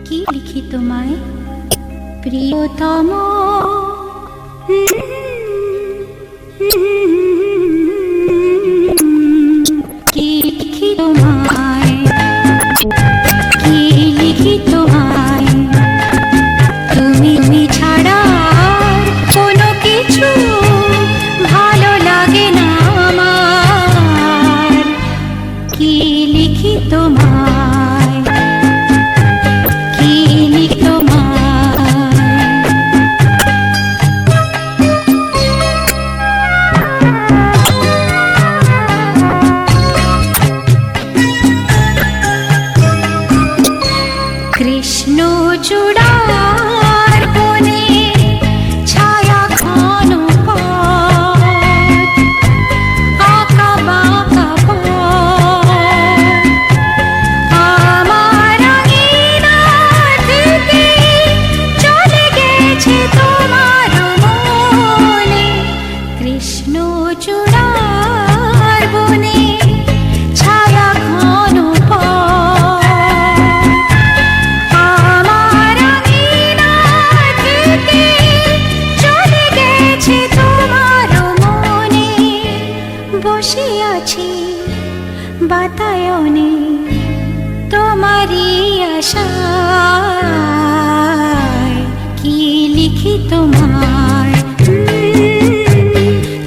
কি লিখি তোমায় প্রিয়তম, কি লিখি তোমায়, কি লিখি তোমায়, তুমি ছাড়া কোনো কিছু ভালো লাগে না আমার, কি লিখি তোমায়, কি লিখি তোমায়। কৃষ্ণ চূড়ার কোণে ছায়া ঘন পথ, আঁকা বাঁকা পথ, আমার আঙিনা থেকে চলে গেছে তোমার মনে। কৃষ্ণ চূড়ার বনে ছায়া ঘন পথ, আমার আঙিনা থেকে চলে গেছে তোমার মনে। বসে আছি বাতায়নে তোমারই আশায়, কি লিখি তোমায়,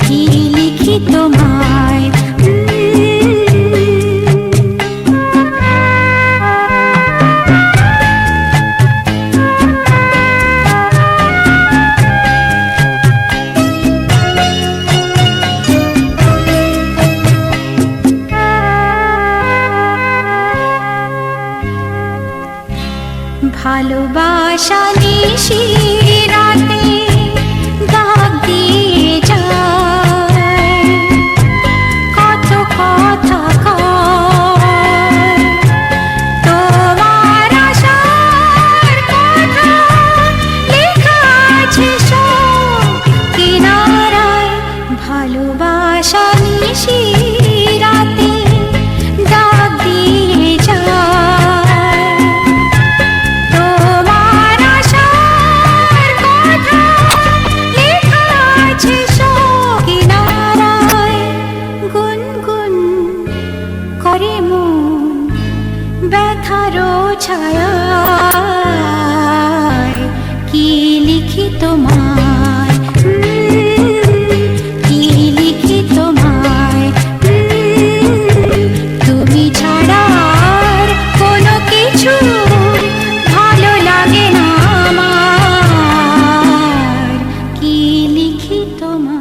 কি লিখি তোমায়। ভালোবাসা নিশি রাতে দাগ দিয়ে যায়, কত কথা কয়, তোমার আশার কথা লেখা আছে সব কিনারায়। ভালোবাসা নিশি রাতে দাগ দিয়ে যায়, তোমার আশার কথা লেখা আছে সব কিনারায়। গুনগুন করে মন ব্যথারও ছায়ায়, কি লিখি তোমায়, কি লিখি তোমায়। তুমি ছাড়া আর কোনো কিছু ভালো লাগে না আমার, কি লিখি তোমায়।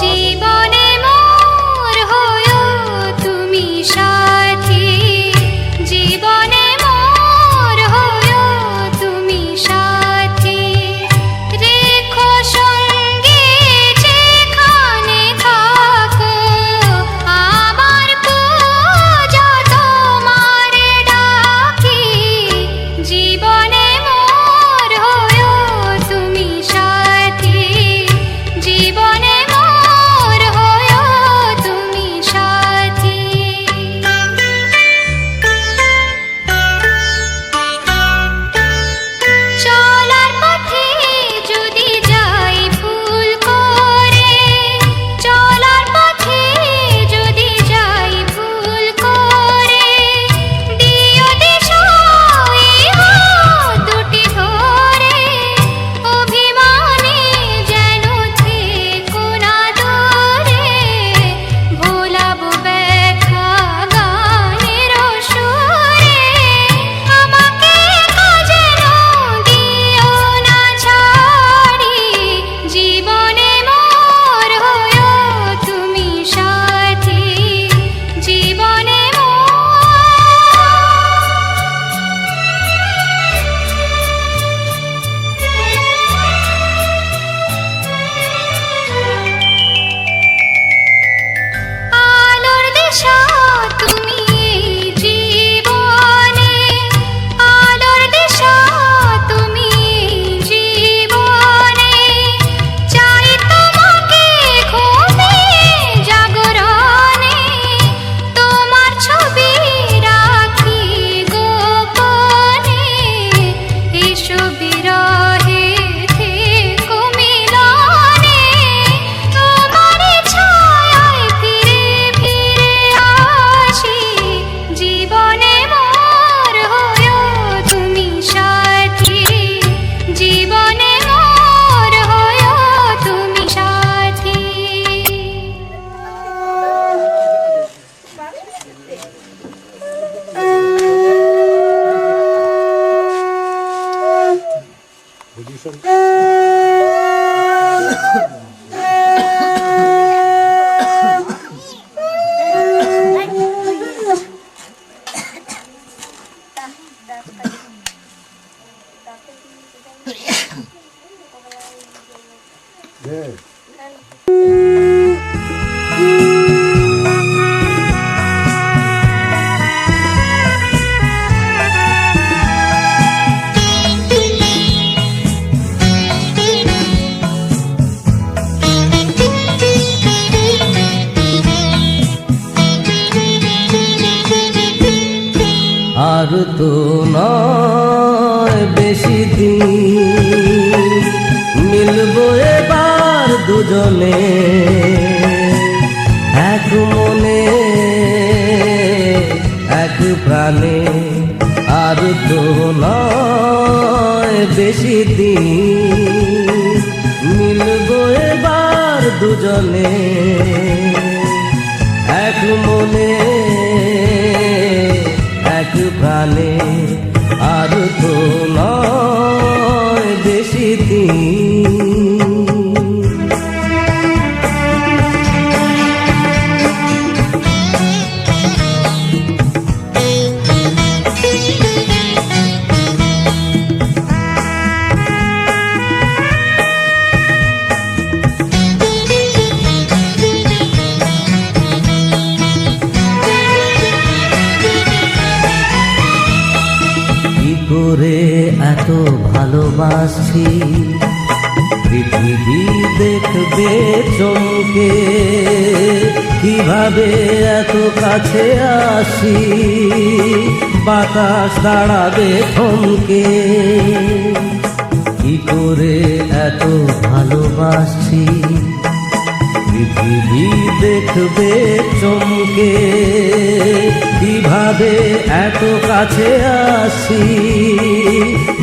জীবনে মোর হয়ো তুমি সাথী, জীবনে মোর হয়ো তুমি সাথী, রেখো সঙ্গে যেখানে থাকো, আমার পূজা তোমার ডাকি, জীবনে মোর হয়ো তুমি সাথী, জীবনে মোর হয়ো তুমি সাথী। আর তো নয় বেশি দিন, মিলবো এবার দুজনে এক মনে এক প্রাণে। আর তো নয় বেশি দিন, মিলবো এবার দুজনে এক মনে এক প্রাণে। আর তো নয় বেশি দিন। করে এত ভালোবাসি, পৃথিবী দেখবে চমকে, কিভাবে এত কাছে আসি, বাতাস দাঁড়াবে থমকে। কি করে এত ভালোবাসি, পৃথিবী দেখবে চমকে, কিভাবে এত কাছে আসি,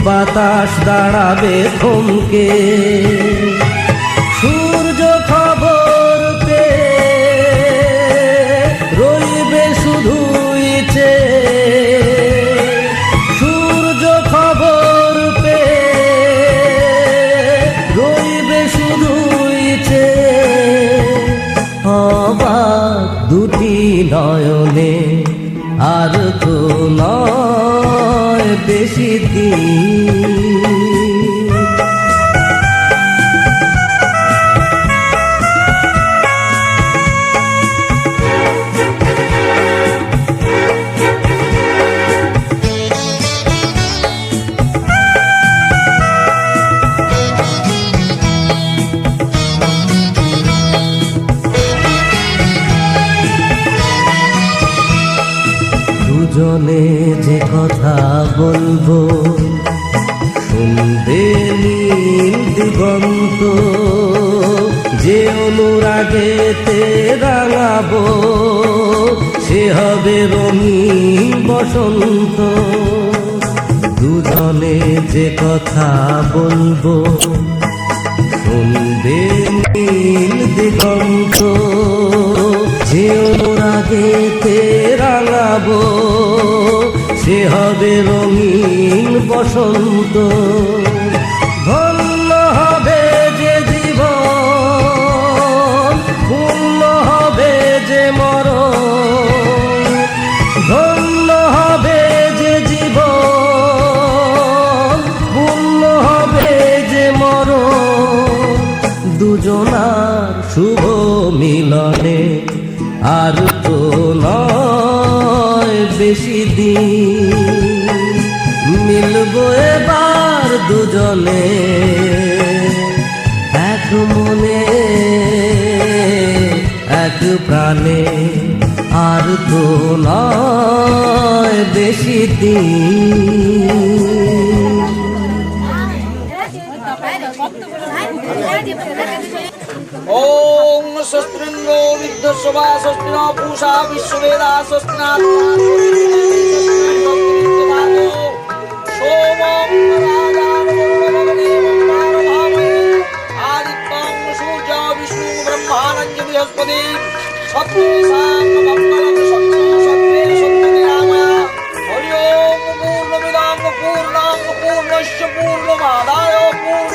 বাতাস দাঁড়াবে থমকে। সূর্য খবর পেয়ে রইবে শুধুই চেয়ে, সূর্য খবর পেয়ে রইবে শুধুই চেয়ে। অবাক দুটি নয়নে, আর তো নয় বেশি দিন। দুজনে যে কথা বলবো, শুনবে নীল দিগন্ত, যে অনুরাগেতে রাঙাবো, সে হবে রঙিন বসন্ত। দুজনে যে কথা বলবো, শুনবে নীল দিগন্ত, যে অনুরাগেতে রাঙাবো, সে হবে রঙিন বসন্ত। ধন্য হবে যে জীবন, পূর্ণ হবে যে মরণ। ধন্য হবে যে জীবন, পূর্ণ হবে যে মরণ। দুজনার শুভ মিলনে, আর তো নয় বেশি দিন, মিলবো এবার দুজনে এক মনে এক প্রাণে। আর তো নয় বেশি দিন। ओम स्वस्तिन्द्रो विद्वस्वा स्वस्तिनो पूषा विश्ववेदा स्वस्तिना सोमं आदित्यं सूर्य विष्णु ब्रह्माणं बृहस्पति सत्तेषां मंगलं सत्ते सत्यनिरामया। हरि ओम पूर्णमिदं पूर्णां पूर्णस्य पूर्णमादाय पूर्ण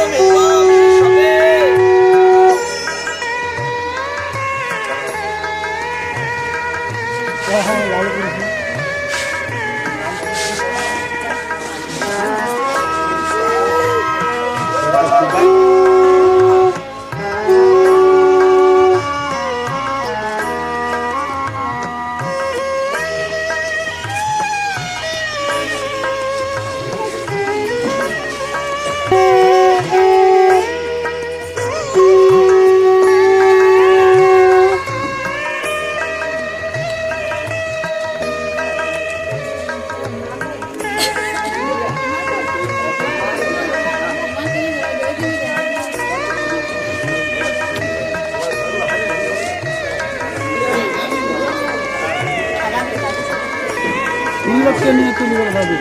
নিয়ে তুলি বলে ভাবি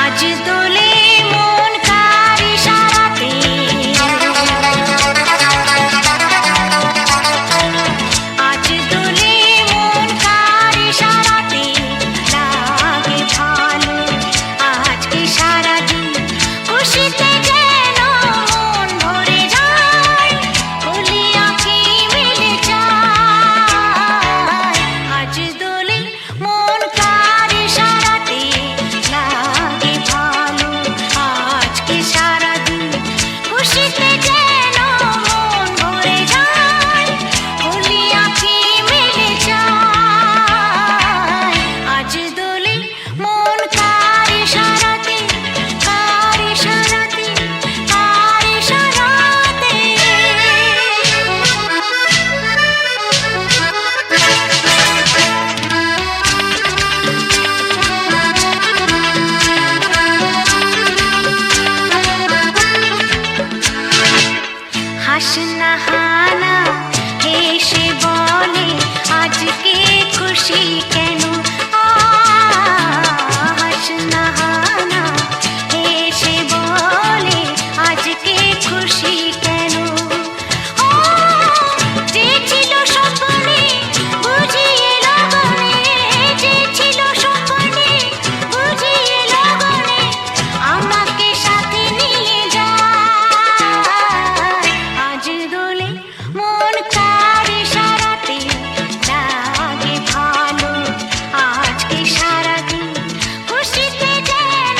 আজ দোলে মন কার ইশারাতে, আজ দোলে মন কার ইশারাতে লাগে ভালো। আজকে সারাদিন খুশিতে যেন মন ভরে যায়, খুলি আঁখি মেলে যায়। আজ দোলে মন কার ইশারাতে লাগে ভালো। আজকে সারাদিন খুশিতে যেন মন ভরে যায়, খুলি আঁখি মেলে যায়। আজ দোলে মন কার ইশারাতে, কার ইশারাতে, কার ইশারাতে। হাসনা হানা হেসে বলে আজকে খুশি কেন। হাসনা হানা হেসে বলে আজকে খুশি কেন। যে ছিল স্বপ্নে বুঝিয়ে লগনে, যে ছিল স্বপ্নে বুঝিয়ে লগনে আমাকে সাথে নিয়ে যায়। আজ দোলে মন কার ইশারাতে লাগে ভালো। আজকে সারাদিন খুশিতে যেন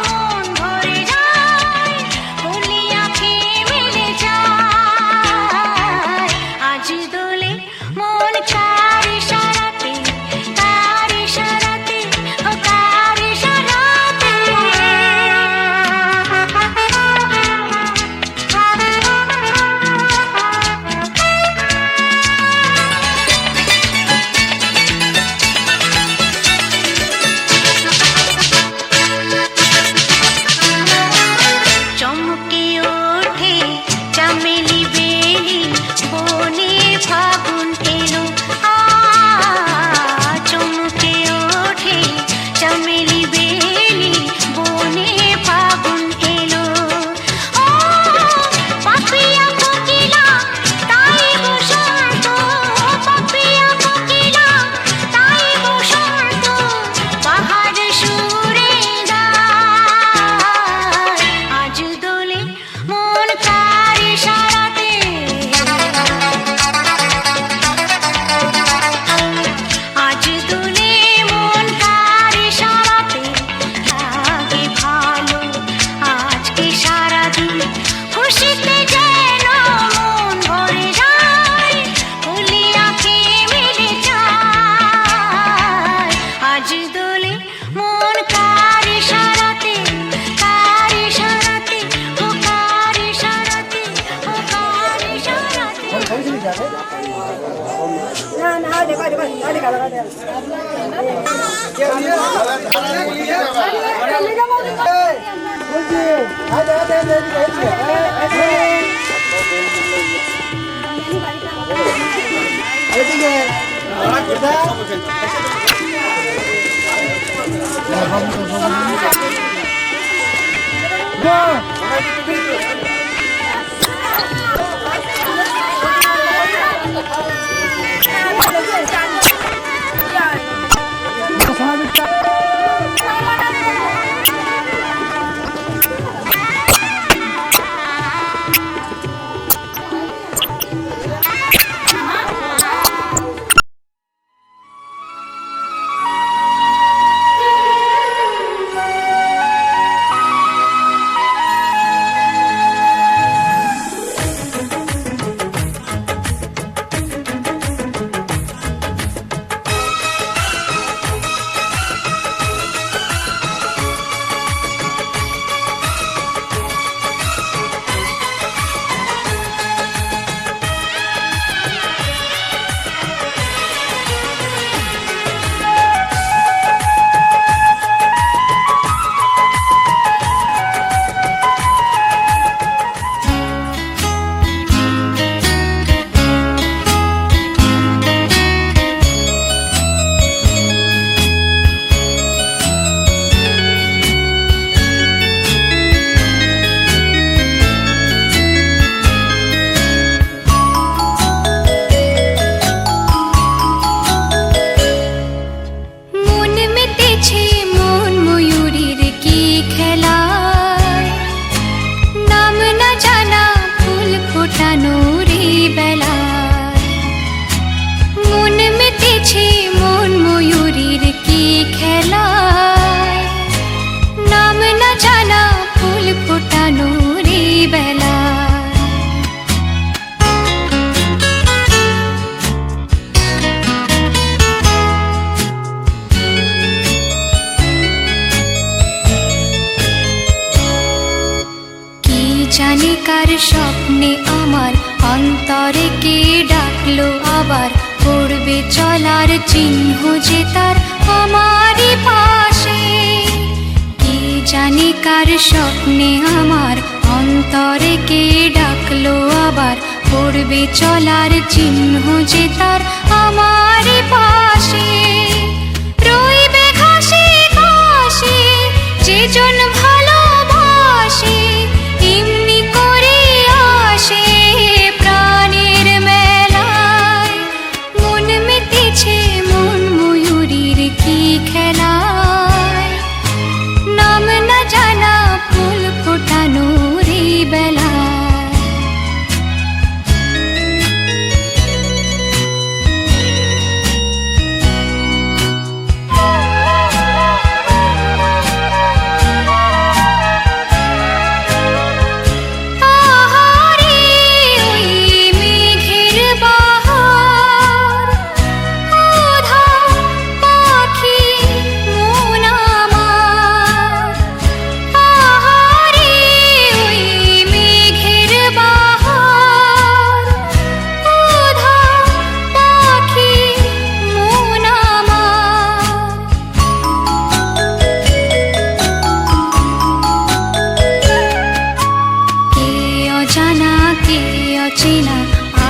মন ভরে যায়, খুলি আঁখি মেলে যায়। আজ দোলে মন কার ইশারাতে, কার ইশারাতে, ও কার ইশারাতে। চমকে ওঠে চামেলি বেলি, বনে ফাগুন এলো। চমকে ওঠে চামেলি বেলি, বনে ফাগুন এলো। পাপিয়া কোকিলা তাই বসন্ত, পাপিয়া কোকিলা তাই বসন্ত, বাহার সুরে গায়। আজ দোলে মন কার ইশারাতে, আজ দোলে মন কার ইশারাতে লাগে ভালো। আজকে সারাদিন খুশিতে যেন মন ভরে যায়, খুলি আঁখি মেলে যায়। আজ দোলে মন কার ইশারাতে, কার ইশারাতে, ও কার ইশারাতে, ও কার ইশারাতে। আবার পড়বে চলার চিহ্ন যে তার আমারই পাশে। কি জানি কার স্বপ্নে আমার অন্তরে কে ডাকলো আবার পড়বে চলার চিহ্ন যে তার আমারই পাশে। রইবে ঘাসে ঘাসে যেজন ভালোবাসে এমনি করে আসে প্রাণের মেলায়। মন মেতেছে মন ময়ূরীর কি খেলায়, নাম না জানা ফুল ফোটানোর এই বেলায়। আহারে ওই মেঘের বাহার, উধাও পাখি মন আমার। আহারে ওই মেঘের বাহার, উধাও পাখি মন আমার। কে অজানা কে অচেনা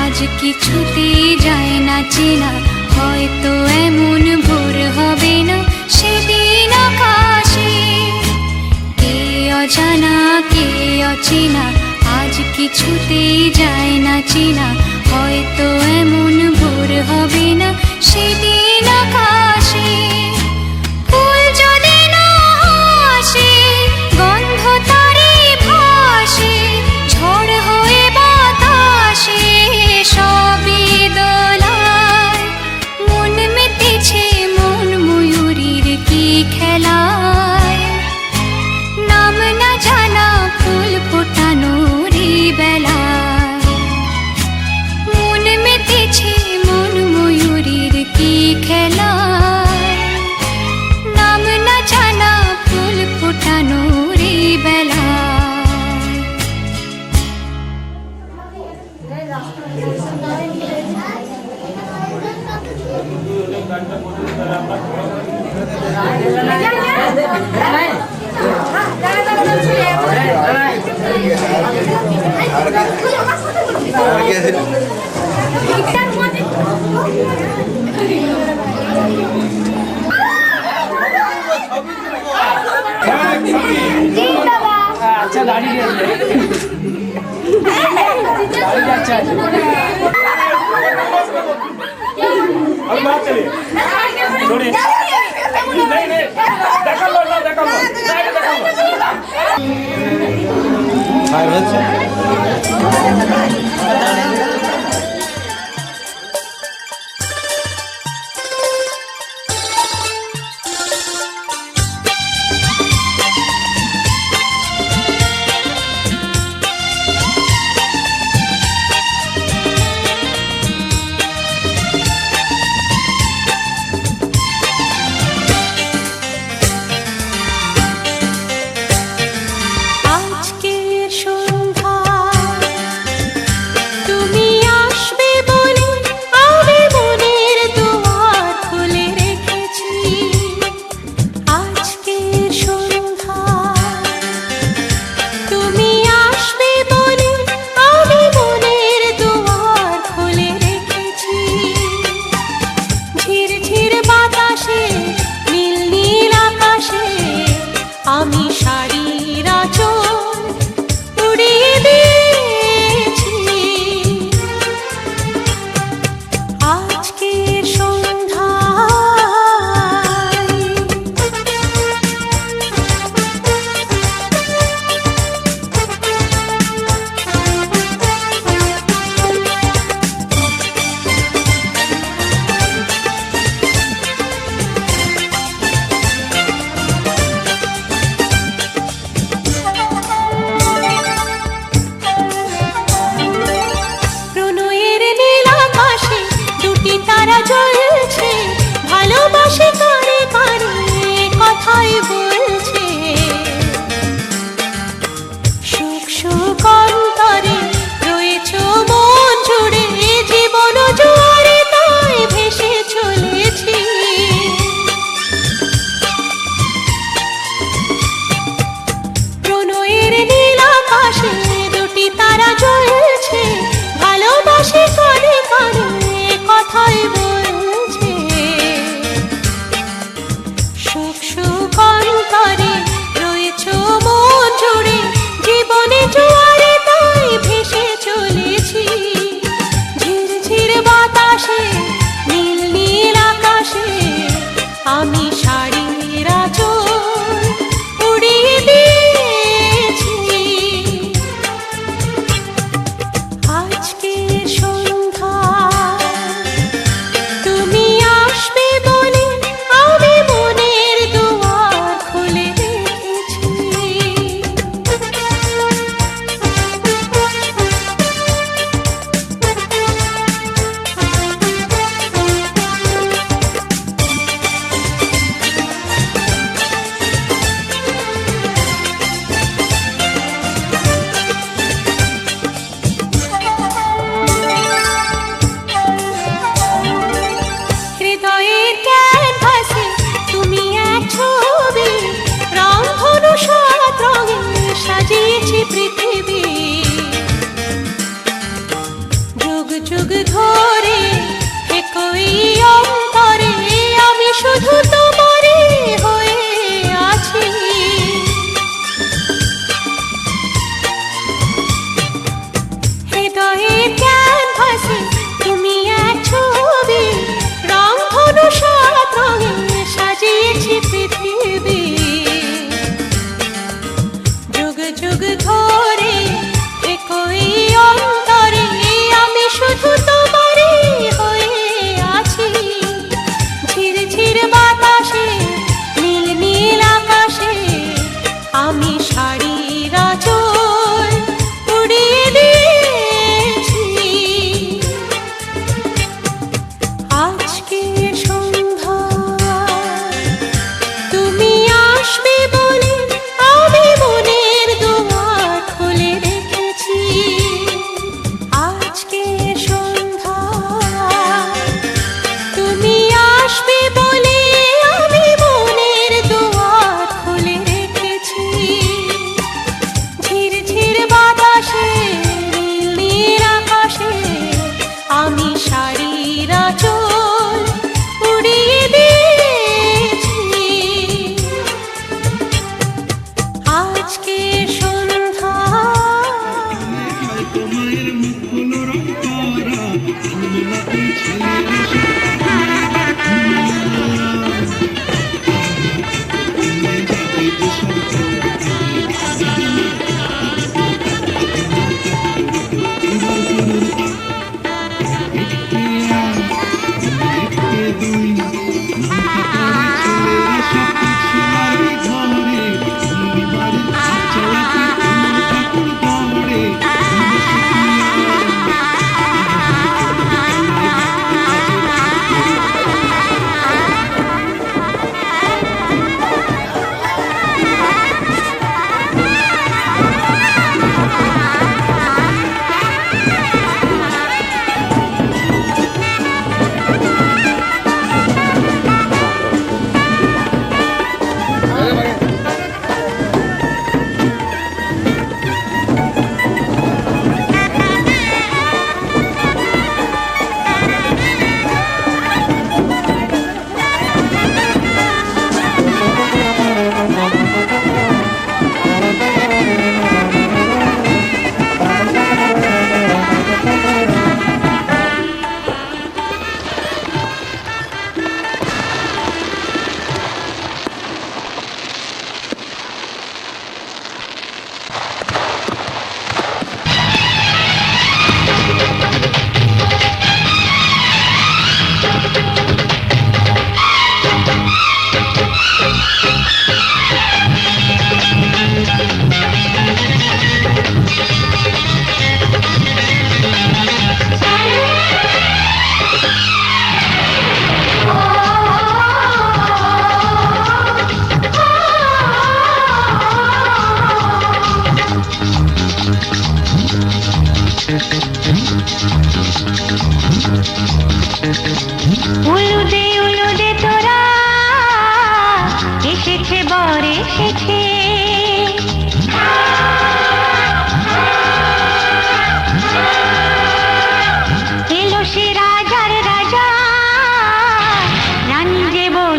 আজ কিছুতেই যায় না চেনা, হয়তো এমন ভোর হবে না সেদিন আকাশে। কে অজানা কে অচেনা আজ কিছুতেই যায় না চেনা, হয়তো এমন ভোর হবে না সেদিন আকাশে। ফুল যদি না হাসে গন্ধ তারে ভাসে, ঝড় হয়ে বাতাসে সবই দোলায়। মন মেতেছে মন ময়ূরীর কি খেলায়, নাম না জানা ফুল ফোটানোর এই বেলায়। মন মেতেছে মন ময়ূরীর কি খেলায়, নাম না জানা ফুল ফোটানোর এই বেলায়। আচ্ছা দাঁড়িয়ে আছে দাঁড়িয়ে যাচ্ছে আমি বাদ চলে छोड़िए नहीं नहीं देखा लो ना देखा लो नहीं देखा लो हाय बच्चे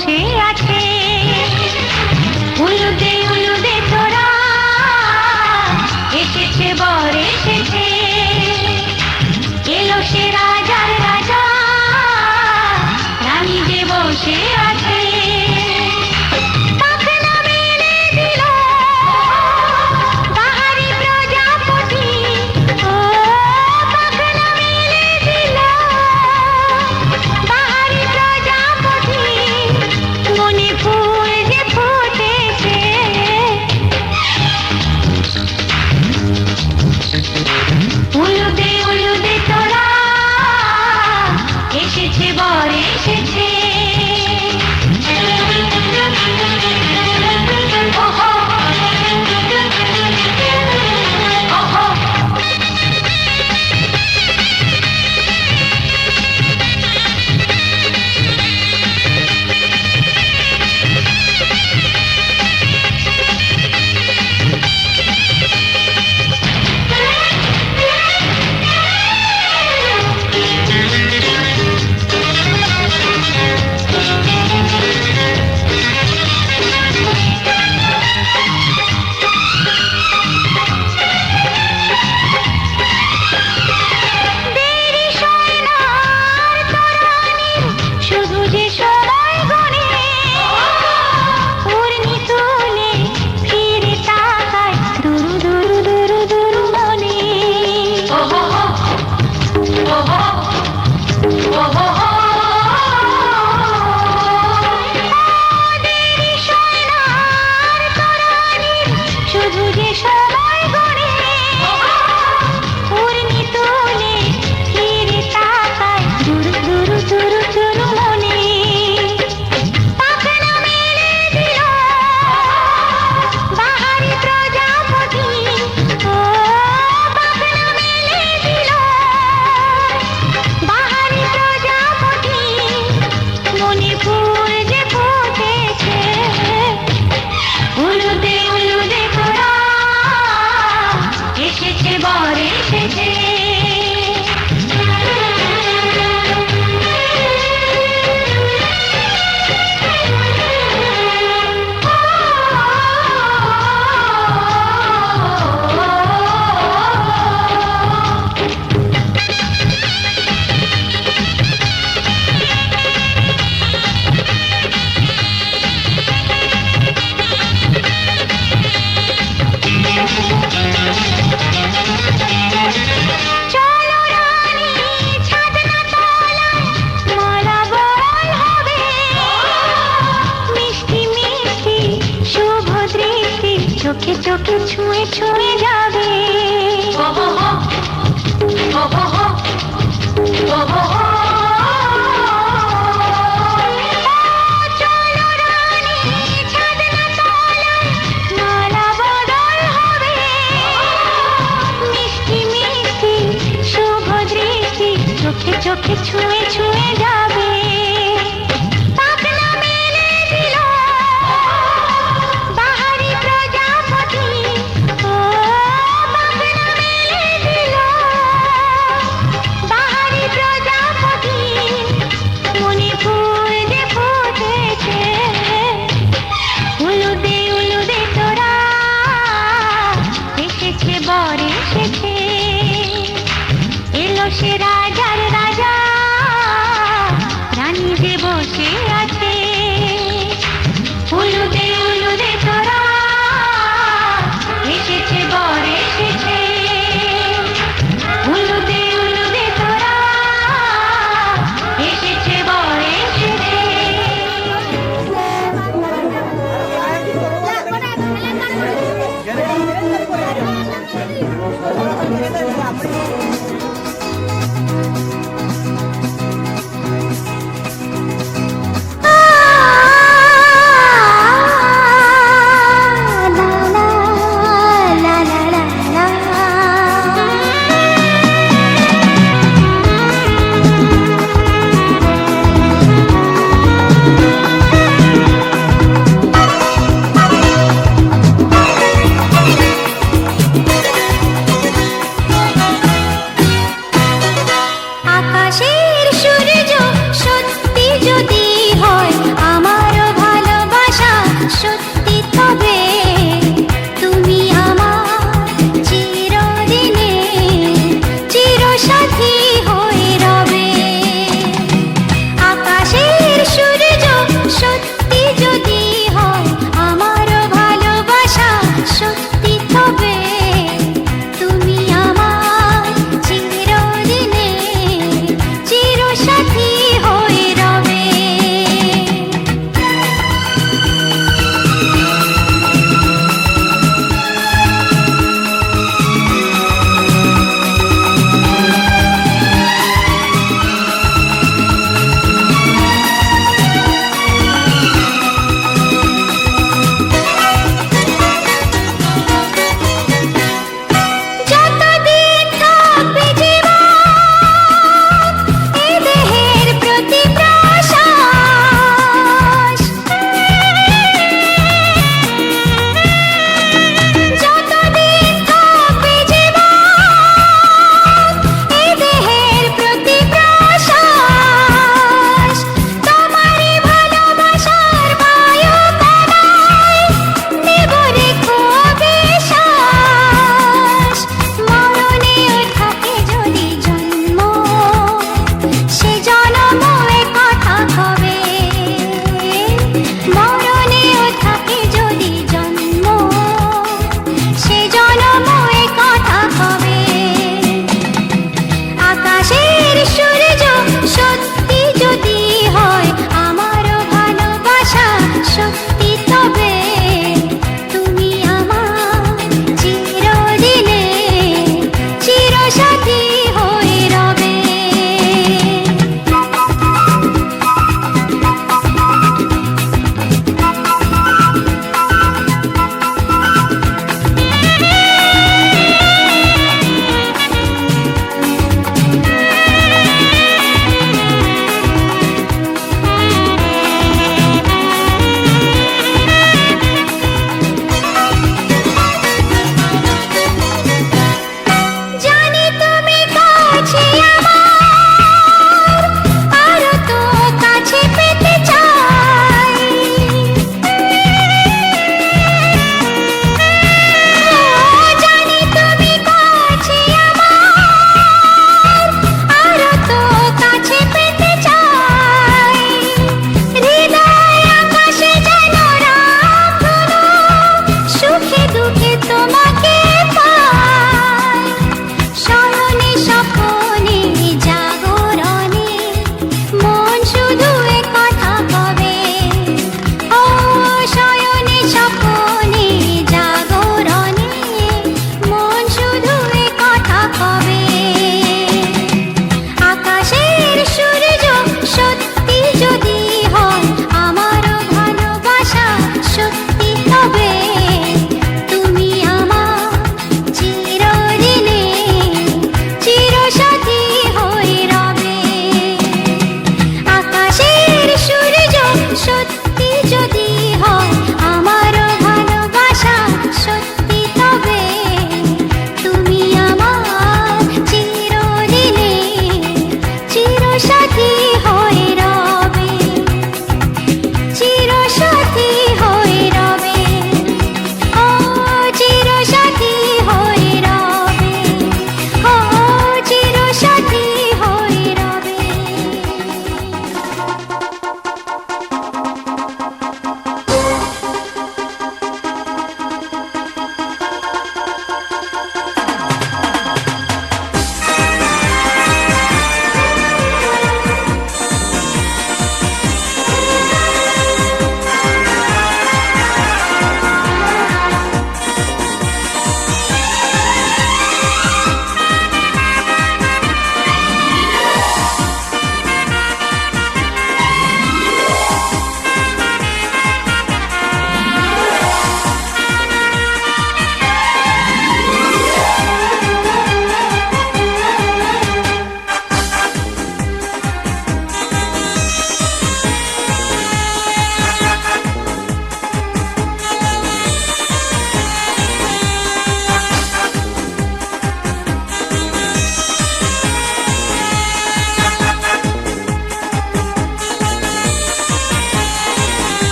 বসে আছে। উলুদে উলুদে তোরা, এসেছে বর এসেছে, এলো সে রাজার রাজা, রানী যে বসে আছে। পাখনা মেলে দিল বাহারি প্রজাপতি, ও পাখনা মেলে দিল বাহারি প্রজাপতি, মনে ফুল যে ফুটেছে। উলুদে উলুদে তোরা, এসেছে বর এসেছে। ওহো, ওহো। দেরি সয় না আর তরানির, শুধু যে সময় গণে, উর্মি তুলে ফিরে তাকায় দুরু দুরু দুরু দুরু মনে। ওহো, ওহো, ওহো। দেরি সয় না আর তরানির, শুধু যে সময় গণে, উর্মি তুলে ফিরে তাকায় দুরু দুরু দুরু দুরু মনে। পাখনা মেলে দিল বাহারি প্রজাপতি, ও পাখনা মেলে দিল বাহারি প্রজাপতি, মনে ফুল যে ফুটেছে। উলুদে উলুদে তোরা, এসেছে বর এসেছে। চলো রানী ছাদনা তলায়, মালা বরণ হবে, মিষ্টি মিষ্টি শুভ দৃষ্টি চোখে চোখে ছুঁয়ে ছুঁয়ে যাবে। চলো রানী ছাদনা তলায়, মালা বদল হবে, মিষ্টি মিষ্টি শুভ দৃষ্টি চোখে চোখে ছুঁয়ে ছুঁয়ে যাবে। পাখনা মেলে দিল বাহারি প্রজাপতি, ও পাখনা মেলে দিল বাহারি প্রজাপতি, মনে ফুল যে ফুটেছে। উলুদে উলুদে তোরা, এসেছে বর এসেছে, এলো সে রাজার রাজা,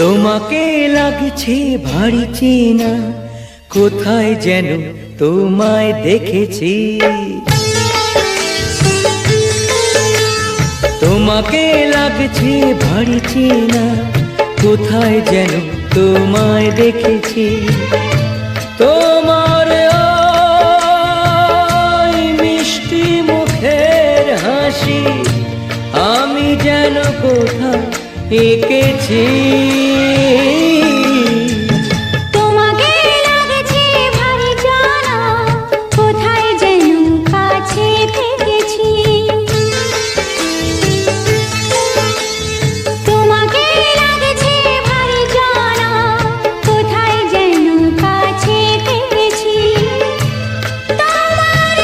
তোমাকে লাগছে ভারী চেনা, কোথায় যেন তোমায় দেখেছি। তোমাকে লাগছে ভারী চেনা, কোথায় যেন তোমায় দেখেছি। তোমার ওই মিষ্টি মুখের হাসি আমি যেন কোথায় এঁকেছি। তোমাকে লাগছে ভারী জানা, কোথায় যেন কাছে থেকেছি। তোমাকে লাগছে ভারী জানা, কোথায় যেন কাছে থেকেছি। তোমার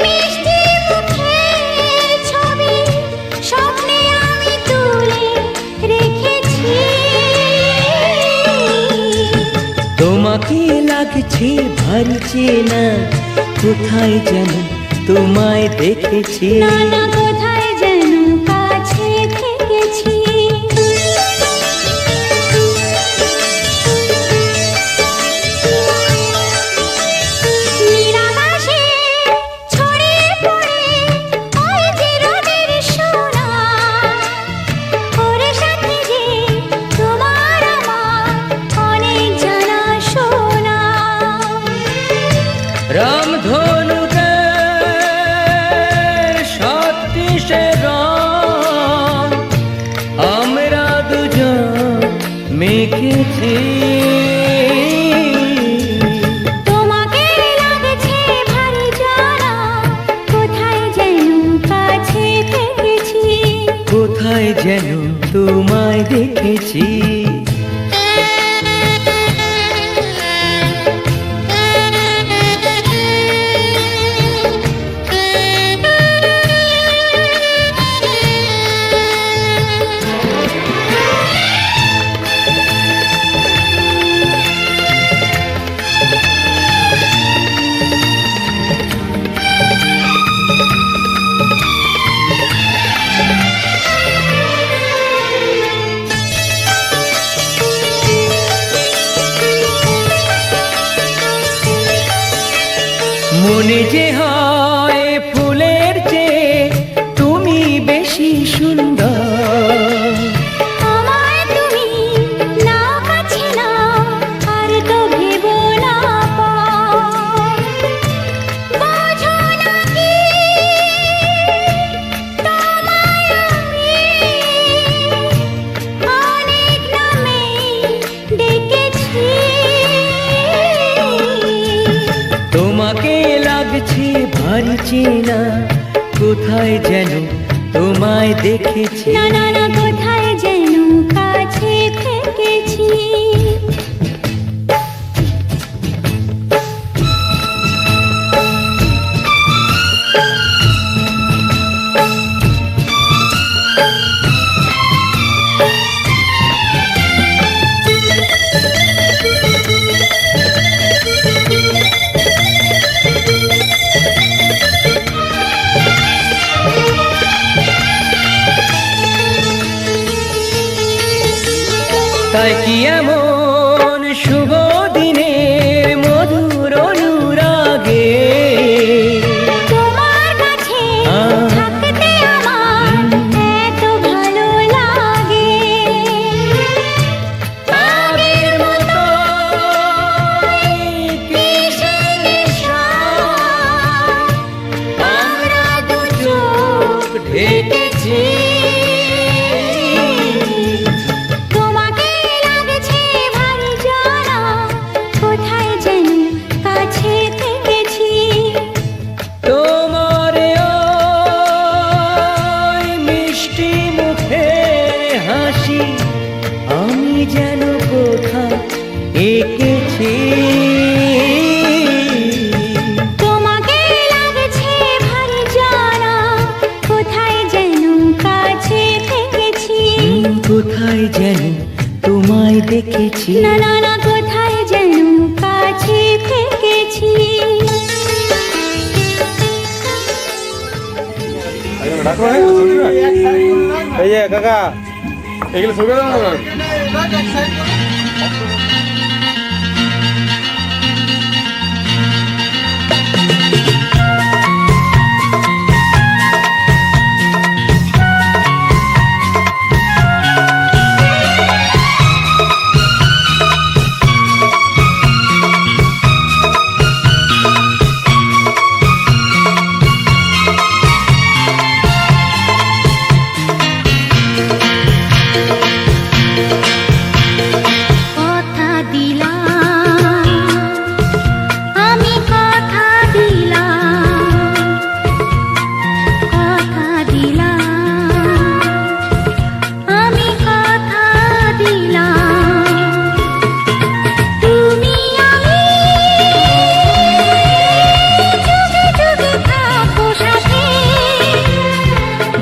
মিষ্টি মুখের ছবি স্বপ্নে আমি তুলে রেখেছি। তোমাকে লাগছে ভারী চেনা, কোথায় যেন তোমায় দেখেছি। নানা কোথায় যেন কাছে থেকেছি। নিরাকাশে ছড়িয়ে পড়ে ওই যে রোদের সোনা, ওর সাথে যে তোমার আমার অনেক জানা শোনা। রামধনুকে সাতটিশে রং আমরা দুজন মেখেছি। তোমাকে লাগছে ভারী জানা, কোথায় যেন কাছে থেকেছি। কোথায় যেন তোমায় দেখেছি। মনে যে হয় ফুলের চেয়ে তুমি বেশি সুন্দর। আমায় তুমি নাও কাছে নাও, আর তো ভেবো না পর। বোঝো না কি তোমায় আমি অনেক নামে ডেকেছি। তোমাকে লাগছে ভারী চেনা, কোথায় যেন তোমায় দেখেছি। না না না, কোথায় যেন কাছে থেকেছি। তাই কি এমন শুভ দিনের মধুর অনুরাগে তোমার কাছে থাকতে আমার এত ভালো লাগে। আগের মতো কিসের নেশা, আমরা দু চোখ ঢেকেছি। তোমাকে লাগছে ভারী জানা, কোথায় যেন কাছে থেকেছি। তোমার ওই মিষ্টি মুখের হাসি আমি যেন কোথা এঁকেছি। তোমাকে লাগছে ভারী জানা, কোথায় যেন কাছে থেকেছি। কোথায় যেন তোমায় দেখেছি। না না না, কোথায় যেন কাছে থেকেছি। রাখো, হ্যাঁ, ছবি না? এই যে কাকা, এগুলো ছবি দাও না। কথা দিলাম, আমি কথা দিলাম, কথা দিলাম, আমি কথা দিলাম। তুমি আমি যুগে যুগে থাকবো সাথে,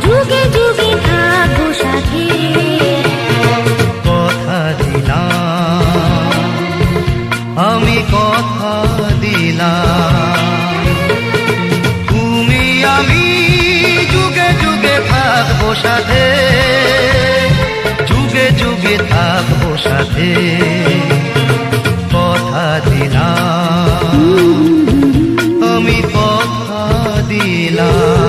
যুগে যুগে থাকবো সাথে। কথা দিলাম, আমি কথা দিলাম, তুমি আমি যুগে যুগে থাকবো সাথে, যুগে যুগে থাকবো সাথে। কথা দিলাম, আমি কথা দিলাম।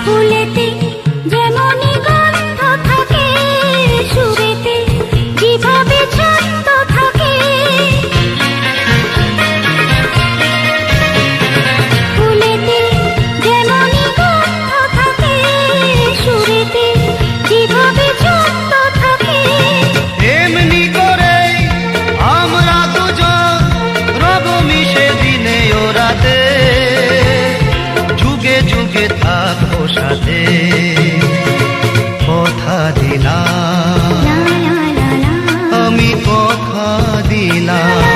ফুলেতে যেমনই গন্ধ থাকে, সুরেতে যেভাবে ছন্দ থাকে। ফুলেতে যেমনই গন্ধ থাকে, সুরেতে যেভাবে ছন্দ থাকে। এমনি করে আমরা দুজন রব মিশে দিনে ও রাতে, যুগে যুগে থাকবো সাথে। কথা দিলাম, লা লা লা লা, আমি কথা দিলাম,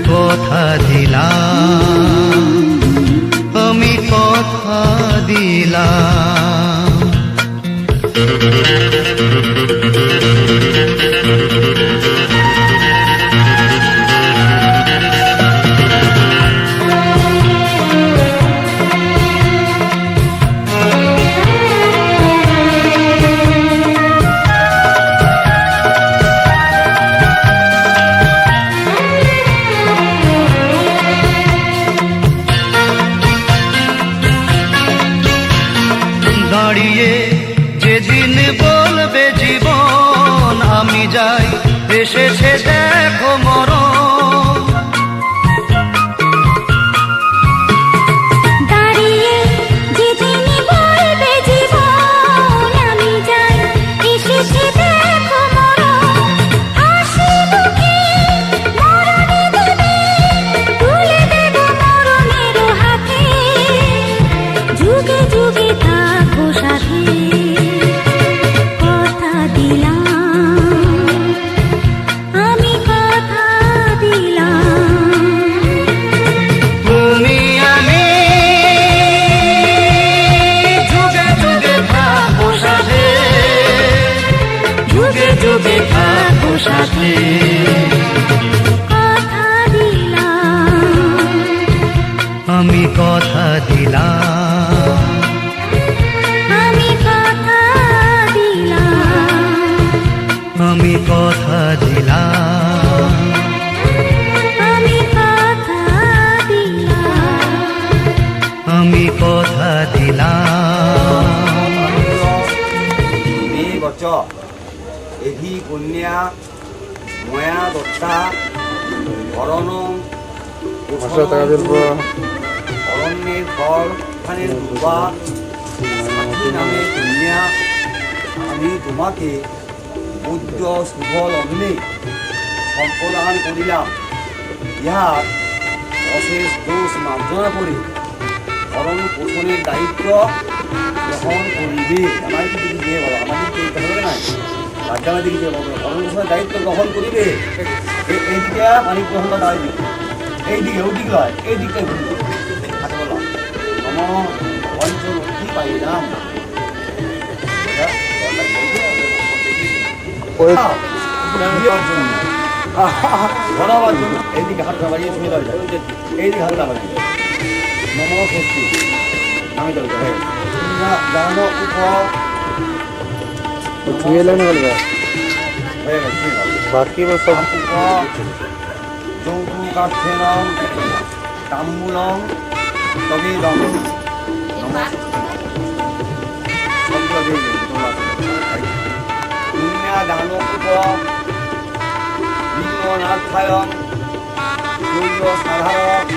কথা দিলাম, দিলাম। দাঁড়িয়ে যেদিন বলবে জীবন আমি যাই, এসেছে দেখো মরণ। দাঁড়িয়ে যেদিন বলবে জীবন আমি যাই, এসেছে দেখো মরণ। হাসি মুখে মরণে দেবে, তুলে দেব মরণের হাতে। যুগে যুগে থাকো সাথে, কথা দিলাম, আমি কথা দিলাম। তুমি আমি যুগে যুগে থাকবো সাথে, যুগে যুগে থাকবো সাথে। কথা দিলাম, আমি কথা দিলাম, আমি কথা দিলাম, আমি কথা দিলাম। আমি কথা দিলাম। আমি কথা দিলাম। মে গছ এহি কন্যা ময়া দত্তা অরণ অরণ্যের ফল খানের দুর্বা সাথী নামে কন্যা, আমি তোমাকে বুদ্ধ শুভ লগ্নে সম্প্রদান করিলাম। ইহার অশেষ দোষ মার্জনা করে ভরণ পোষণের দায়িত্ব গ্রহণ করিবে। আমার কি দিকে দিয়ে বলো, আমাদের কি এইটা হবে না, রাজ্যাবাদী দিকে বলো, ভরণ পোষণের দায়িত্ব গ্রহণ করিবে। এইদিকে পানি গ্রহণটা দাঁড়িয়ে এইদিকে ওইদিকে হয়, এই দিকটাই ঘুরবে। হাতে বলো নম পঞ্চমুখী পাইলাম। ধরাবার জন্য এইদিকে হাতটা বাড়িয়ে শুয়ে দেওয়া যায়, এইদিকে হাতটা বাড়িয়ে নম ষষ্ঠী আমি জানো বাকি সব যৌতুকার্থেনং তাম্বুলং তবিদং দানোপনাথায়ং সাধারণ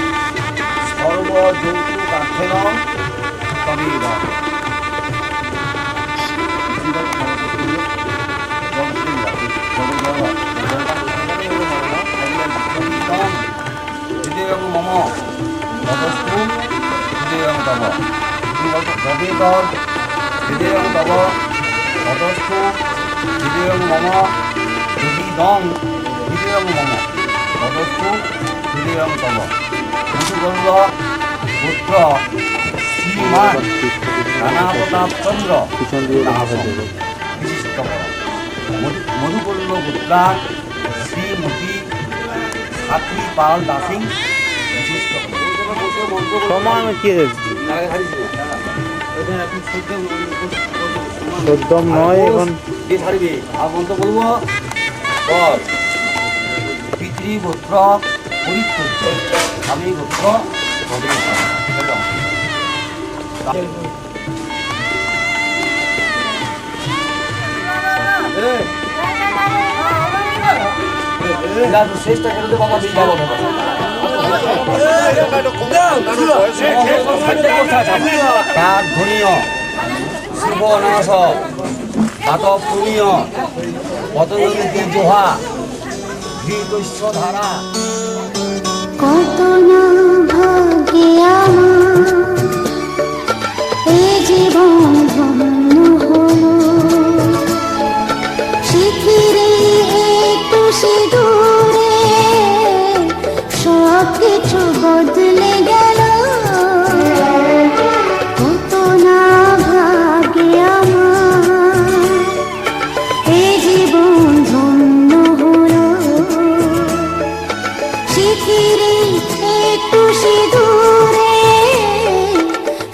সর্ব যৌতুকার্থেনং তবিদং। মম মদস্তু হৃদয়ং তব যদিতর হৃদয়ং তব মদস্তু হৃদয়ং মম যদিদং হৃদয়ং মম মদস্তু হৃদয়ং তব। মধুগল্ল পুত্র শ্রীমান রানা প্রতাপ চন্দ্র বিশিষ্ট মধুগল্ল পুত্রা শ্রীমতী ছাত্রী পাল দাসিং বিশিষ্ট। সমান কি সদ্যম নয় এখন দিয়ে ছাড়বি আর মন্ত্র বলবো বল পিতৃগোত্র পরিত্য আমি গোত্র শেষটা খেলতে বাবা দিয়ে যাবো ধনীয় শুভ নাশ পাতক পুণীয় পতঞ্জলি জোহা ধৃতস্য ধারা। কত না ভাগ্যে আমার এই জীবন ধন্য হলো, শিখিরে একটু সিঁদুরে সব কিছু বদলে গেল। শিথিরে একটু সিঁদুরে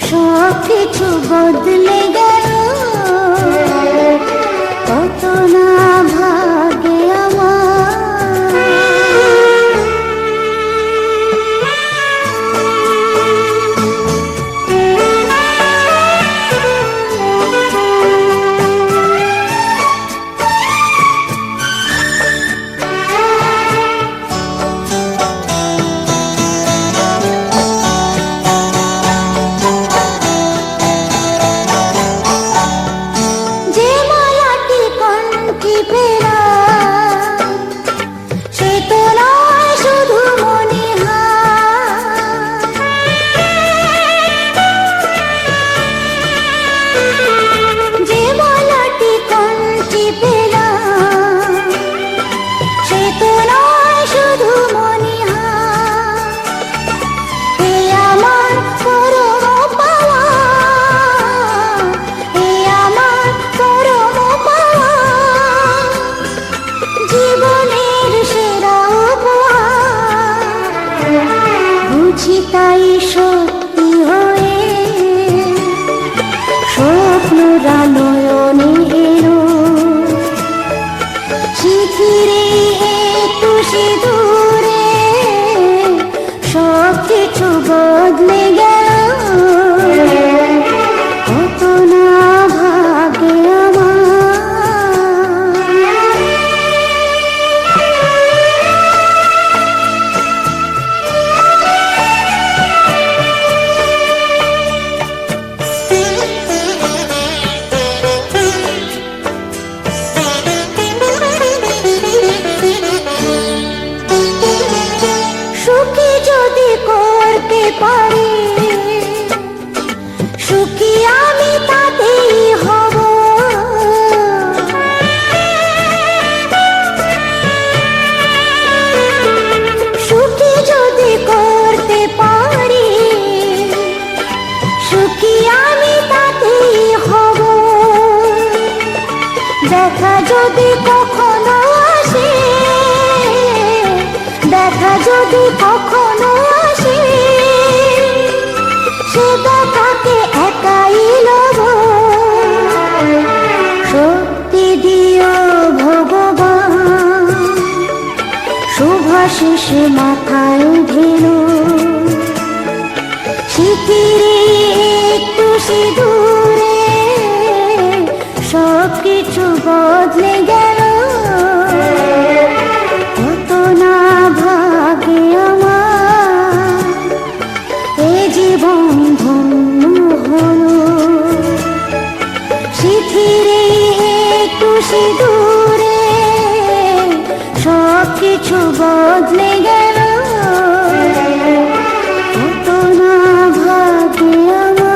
সব কিছু বদলে গেল, কত না ভাগে যে মালাটি কণ্ঠে ফেরা, সে তো নয় শুধু মণিহার। যে মালাটি কণ্ঠে ফেরা, সে তো নয় শুধু মণিহার। এ আমার পরম পাওয়া, এ আমার পরম পাওয়া, জীবনের সেরা উপহার। বুঝি তাই সত্যি হয়ে স্বপ্নর নয়নে এলো, শিথিরে একটু সিঁদুরে সব কিছু বদলে গেল, কত না ভাগে আমার। সুখী যদি করতে পারি, সুখী আমি তাতেই হব। সুখী যদি করতে পারি, সুখী আমি তাতেই হব। দেখা যদি কখনো আসে, দেখা যদি কখনো আসে, সে দেখাকে একাই লব। শক্তি দিও ভগবান, শুভাশিস মাথায় ঢেলো, শিথিরে একটু সিঁদুরে সব কিছু বদলে গেল, কত না ভাগে আমার। এ জীবন ধন্য হলো, শিথিরে একটু সিঁদুরে সব কিছু বদলে গেল, কত না ভাগে আমার।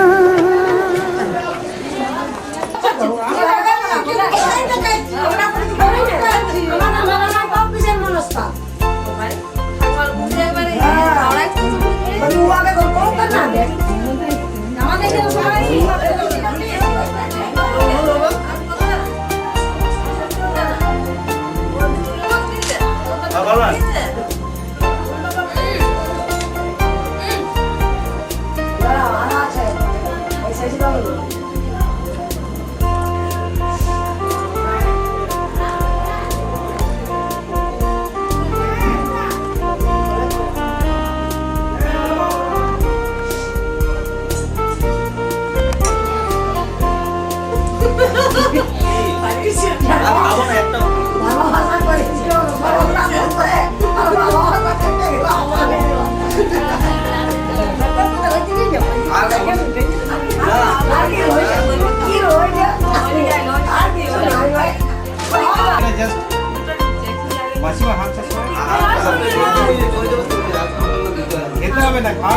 খেতে হবে না, খাওয়া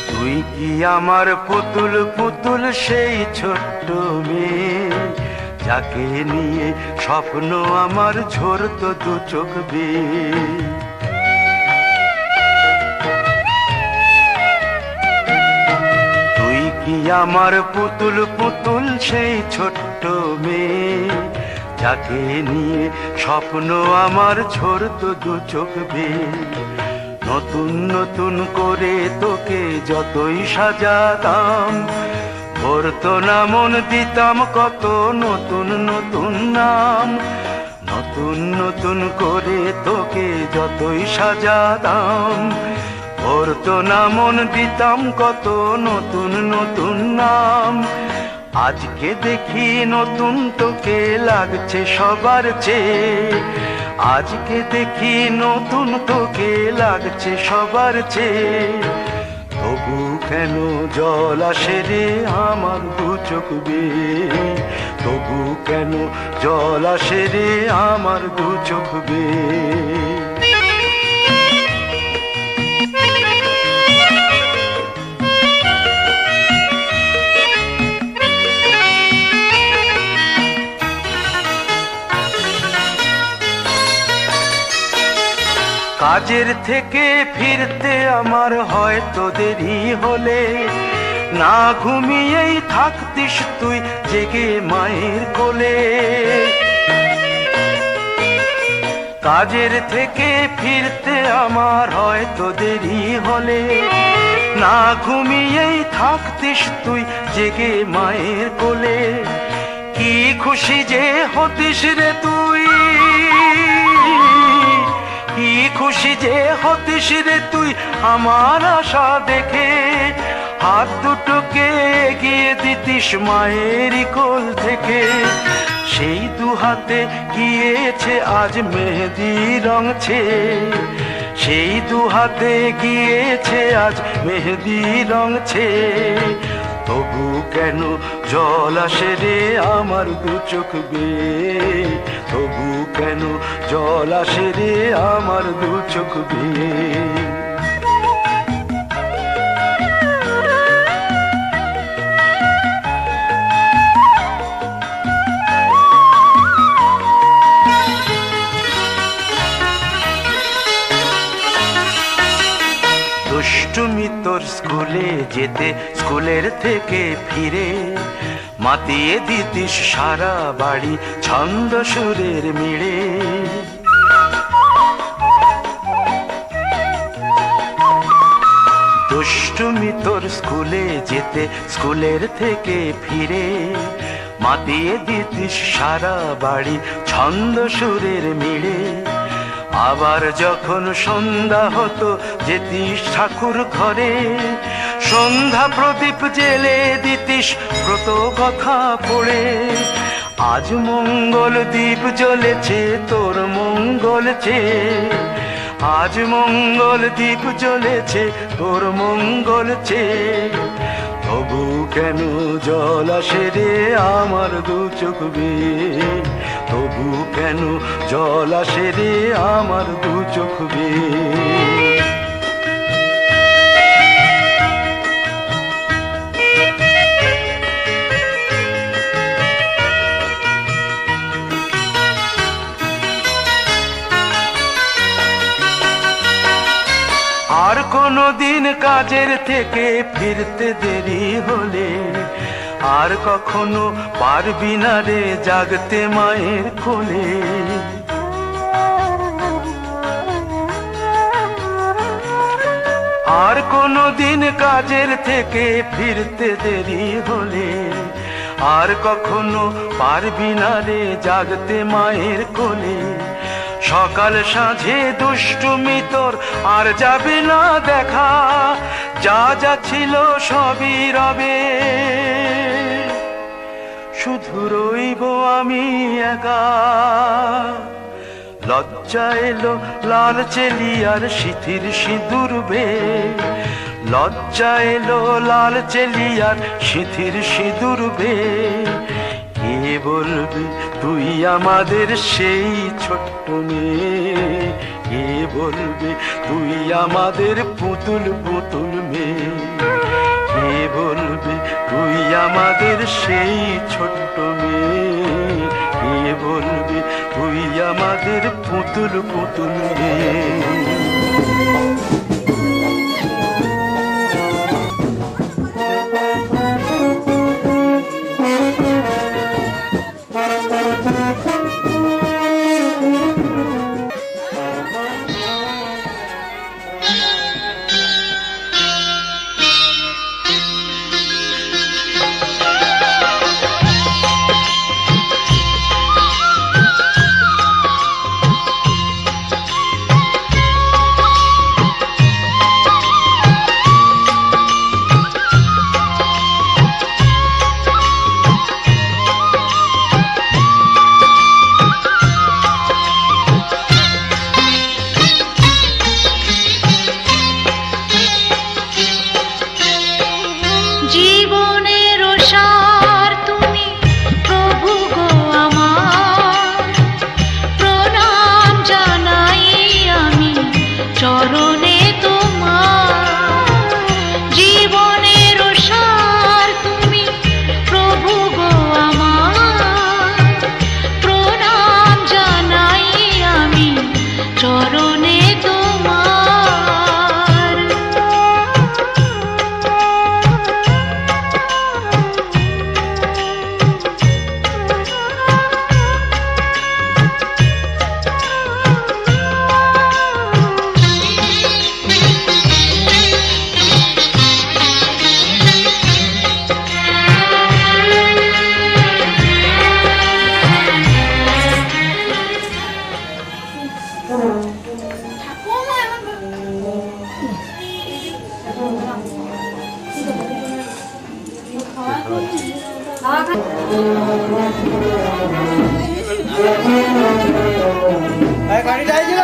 তুই কি আমার পুতুল পুতুল সেই ছোট্ট মেয়ে, যাকে নিয়ে স্বপ্ন আমার ঝরতো দু চোখ বেয়ে। তুই কি আমার পুতুল পুতুল সেই ছোট্ট মেয়ে, যাকে নিয়ে স্বপ্ন আমার ঝরতো দু চোখ বেয়ে। নতুন নতুন করে তোকে যতই সাজাতাম, ভরতো না মন দিতাম কত নতুন নতুন নাম। নতুন নতুন করে তোকে যতই সাজাতাম, ভরতো না মন দিতাম কত নতুন নতুন নাম। আজকে দেখি নতুন তোকে লাগছে সবার চেয়ে, আজকে দেখি নতুন তোকে লাগছে সবার চেয়ে। তবু কেন জল আসে রে আমার দু চোখ বেয়ে, তবু কেন জল আসে রে আমার দু চোখ বেয়ে। কাজের থেকে ফিরতে আমার হয়তো দেরি হলে, না ঘুমিয়েই থাকতিস তুই জেগে মায়ের কোলে। কাজের থেকে ফিরতে আমার হয়তো দেরি হলে, না ঘুমিয়েই থাকতিস তুই জেগে মায়ের কোলে। কি খুশি যে হতিস রে তুই, কি খুশি যে হতিস রে তুই আমার আশা দেখে। হাত দুটোকে এগিয়ে দিতিস মায়েরই কোল থেকে, সেই দু হাতে গিয়েছে আজ মেহেদি রং ছেয়ে। সেই দু হাতে গিয়েছে আজ মেহেদি রং ছেয়ে। তবু কেন জল আসে রে আমার দু চোখ বেয়ে, তবু কেন জল আসে রে আমার দু চোখ বেয়ে। দুষ্টুমি তোর স্কুলে যেতে, স্কুলের থেকে ফিরে মাতিয়ে দিতিস সারা বাড়ি ছন্দ সুরের মিড়ে। দুষ্টুমি তোর স্কুলে যেতে, স্কুলের থেকে ফিরে মাতিয়ে দিতিস সারা বাড়ি ছন্দ সুরের মিড়ে। আবার যখন সন্ধ্যা হতো যেতিস ঠাকুর ঘরে, সন্ধ্যা প্রদীপ জেলে দিতিস ব্রত কথা পড়ে। আজ মঙ্গল দ্বীপ জ্বলেছে তোর মঙ্গল চেয়ে, আজ মঙ্গল দ্বীপ জ্বলেছে তোর মঙ্গল চেয়ে। তবু কেন জল আসে রে আমার দু চোখ বেয়ে, তবু কেন জল আসে রে আমার দু চোখ বেয়ে। কোনো দিন কাজের থেকে ফিরতে দেরি হলে আর কখনো পারবি না রে জাগতে মায়ের কোলে। আর কোনো দিন কাজের থেকে ফিরতে দেরি হলে আর কখনো পারবি না রে জাগতে মায়ের কোলে। সকাল সাঁঝে দুষ্টুমি তোর আর যাবে না দেখা, যা যা ছিল সবই রবে, শুধু রইব আমি একা। লজ্জা এলো লাল চেলিয়ার সিথির সিঁদুর বে, লজ্জা এলো লাল চেলিয়ার সিথির সিঁদুর বে। কে বলবে তুই আমাদের সেই ছোট্ট মেয়ে, কে বলবে তুই আমাদের পুতুল পুতুল মেয়ে, কে বলবে তুই আমাদের সেই ছোট্ট মেয়ে, কে বলবে তুই আমাদের পুতুল পুতুল মেয়ে। গাড়ি যাইছিল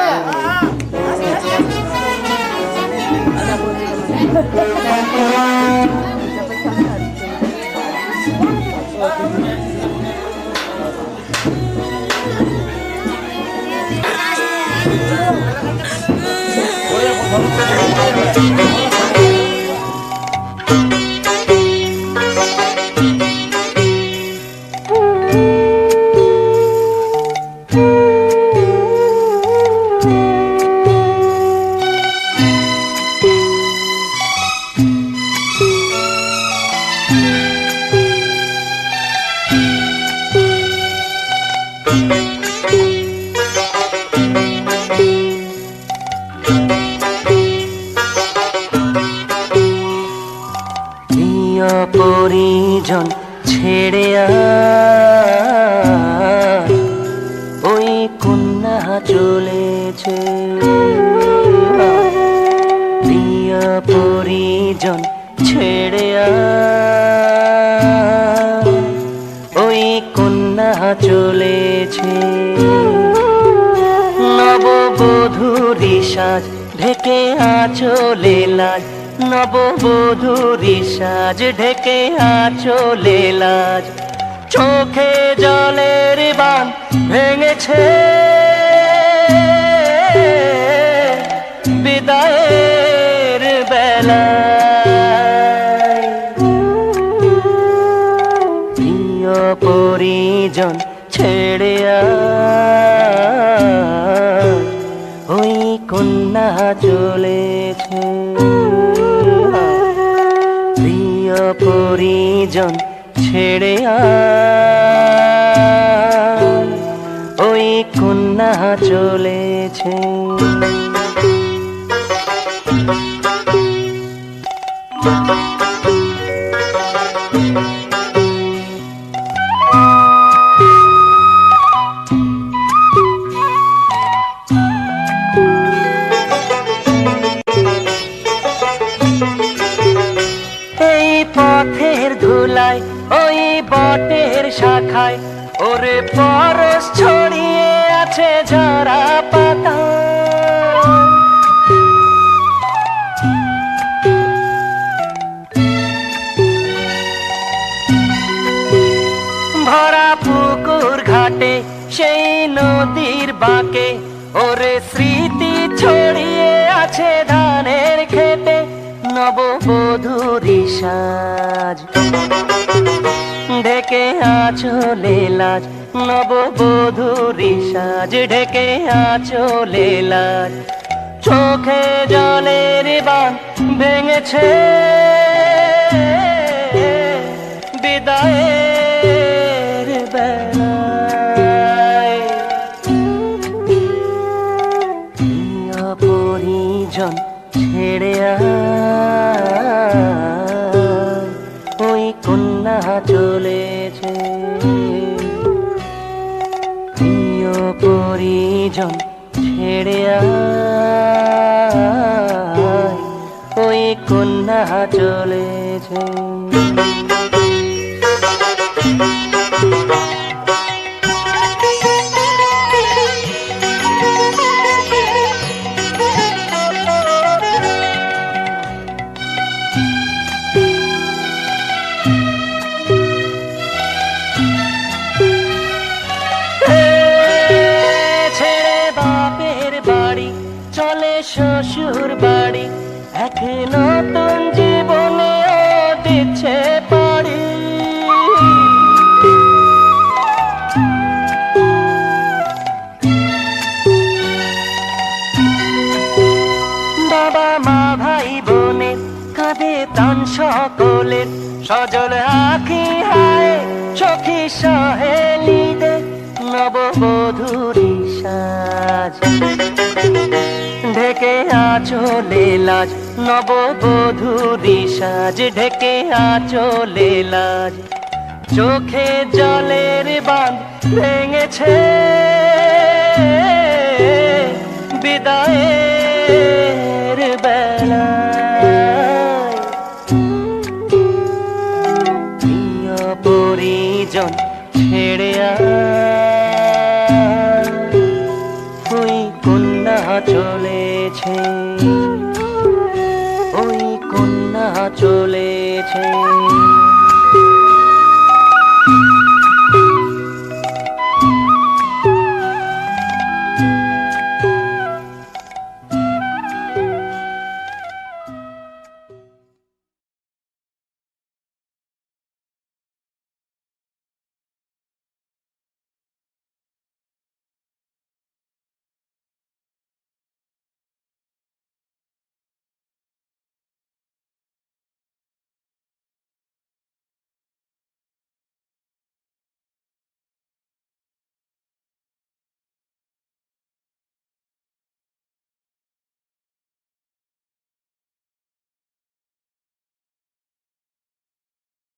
পরিজন ছেড়ে ওই কন্যা চলেছে, প্রিয় পরিজন ছেড়ে ওই কন্যা চলেছে। নববধূরি সাজ ঢেকে আঁচলে লাজ, নববধূরি সাজ ঢেকে আঁচলে লাজ, চোখে জলের বান ভেঙেছে বিদায়ের বেলায়। প্রিয় পরিজন ছেড়ে ওই কন্যা চলেছে। প্রিয় পরিজন ছেড়ে আয়, ওই কন্যা চলেছে। এই পথের ধুলায় ওই বটের শাখায় ওরে পরশ ছড়িয়ে আছে ঝরা পাতা। ভরা পুকুর ঘাটে সেই নদীর বাঁকে ওরে স্মৃতি ছড়িয়ে আছে ধানের খেতে। নববধূরি সাজ ঢেকে আঁচলে লাজ, নববধূরি সাজ ঢেকে আঁচলে লাজ। চোখে জলের বাঁধ ভেঙেছে বিদায়ের বেলায়। প্রিয় পরিজন ছেড়ে আয়, ওই কন্যা চলেছে। প্রিয় পরিজন ছেড়ে আয়, ওই কন্যা চলেছে। ছেড়ে বাপের বাড়ি চলে শ্বশুর বাড়ি, এক নতুন জীবনে দিচ্ছে পাড়ি। বাবা মা ভাই বোনের কাঁধে প্রাণ সকলের, সজল আঁখি হায় সখী সহেলিদের। নববধূরি সাজ ঢেকে আঁচলে লাজ, নববধূরি সাজ ঢেকে আঁচলে লাজ। চোখে জলের বাঁধ ভেঙেছে বিদায়ের বেলায়। প্রিয় পরিজন ছেড়ে আয়, ওই কন্যা চলেছে, ওই কন্যা চলেছে।